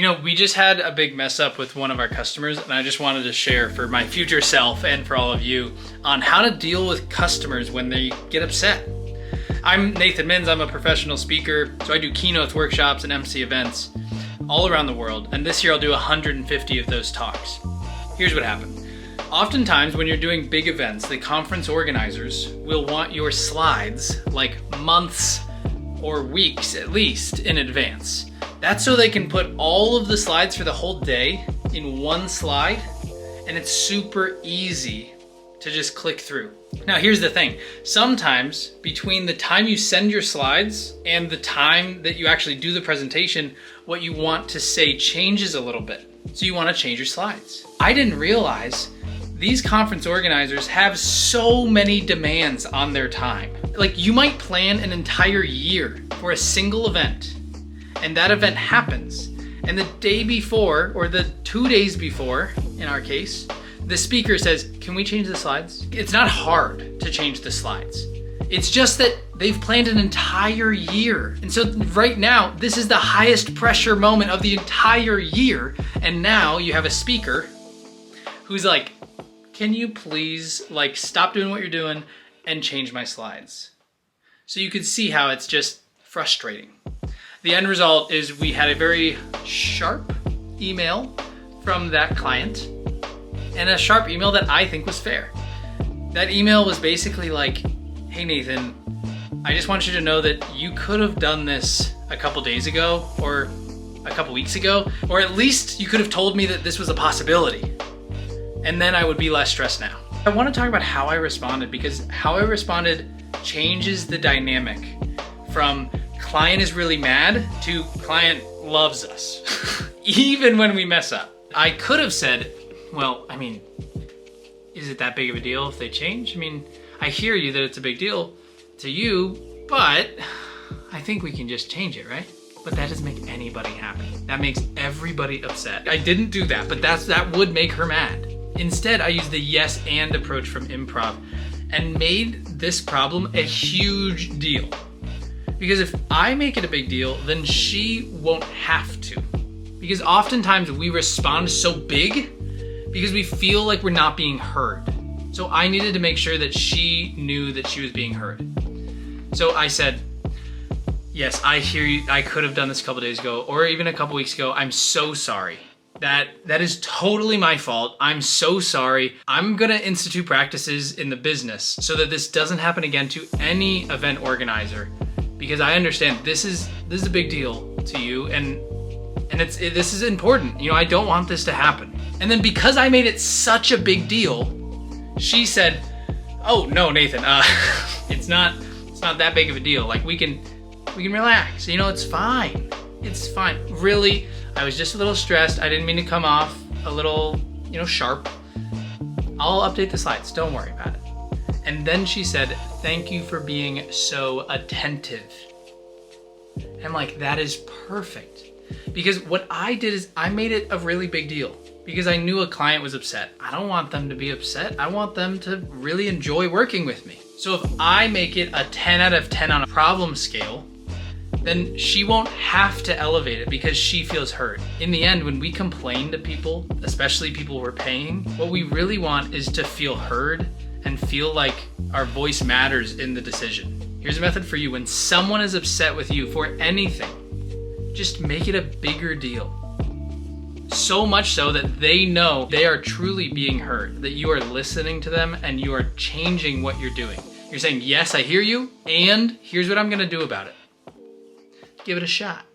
You know, we just had a big mess up with one of our customers, and I just wanted to share for my future self and for all of you on how to deal with customers when they get upset. I'm Nathan Mins, I'm a professional speaker, so I do keynotes, workshops, and MC events all around the world, and this year I'll do 150 of those talks. Here's what happened. Oftentimes when you're doing big events, the conference organizers will want your slides like months or weeks at least in advance. That's so they can put all of the slides for the whole day in one slide, and it's super easy to just click through. Now here's the thing, sometimes between the time you send your slides and the time that you actually do the presentation, what you want to say changes a little bit. So you want to change your slides. I didn't realize these conference organizers have so many demands on their time. Like, you might plan an entire year for a single event, and that event happens, and the day before, or the 2 days before, in our case, the speaker says, can we change the slides? It's not hard to change the slides. It's just that they've planned an entire year. And so right now, this is the highest pressure moment of the entire year, and now you have a speaker who's like, can you please stop doing what you're doing and change my slides? So you can see how it's just frustrating. The end result is we had a very sharp email from that client, and a sharp email that I think was fair. That email was basically like, hey Nathan, I just want you to know that you could have done this a couple days ago or a couple weeks ago, or at least you could have told me that this was a possibility. And then I would be less stressed now. I want to talk about how I responded, because how I responded changes the dynamic from client is really mad to client loves us, even when we mess up. I could have said, well, I mean, is it that big of a deal if they change? I mean, I hear you that it's a big deal to you, but I think we can just change it, right? But that doesn't make anybody happy. That makes everybody upset. I didn't do that, but that would make her mad. Instead, I used the yes and approach from improv and made this problem a huge deal. Because if I make it a big deal, then she won't have to. Because oftentimes we respond so big because we feel like we're not being heard. So I needed to make sure that she knew that she was being heard. So I said, yes, I hear you. I could have done this a couple days ago or even a couple weeks ago. I'm so sorry. That is totally my fault. I'm so sorry. I'm gonna institute practices in the business so that this doesn't happen again to any event organizer, because I understand this is a big deal to you, and this is important. You know, I don't want this to happen. And then because I made it such a big deal, she said, "Oh no, Nathan, it's not that big of a deal. Like we can relax. You know, it's fine. It's fine. Really, I was just a little stressed. I didn't mean to come off a little, sharp. I'll update the slides. Don't worry about it." And then she said, "Thank you for being so attentive." And I'm like, that is perfect. Because what I did is I made it a really big deal because I knew a client was upset. I don't want them to be upset. I want them to really enjoy working with me. So if I make it a 10 out of 10 on a problem scale, then she won't have to elevate it because she feels heard. In the end, when we complain to people, especially people we're paying, what we really want is to feel heard and feel like our voice matters in the decision. Here's a method for you. When someone is upset with you for anything, just make it a bigger deal. So much so that they know they are truly being heard, that you are listening to them and you are changing what you're doing. You're saying, yes, I hear you, and here's what I'm gonna do about it. Give it a shot.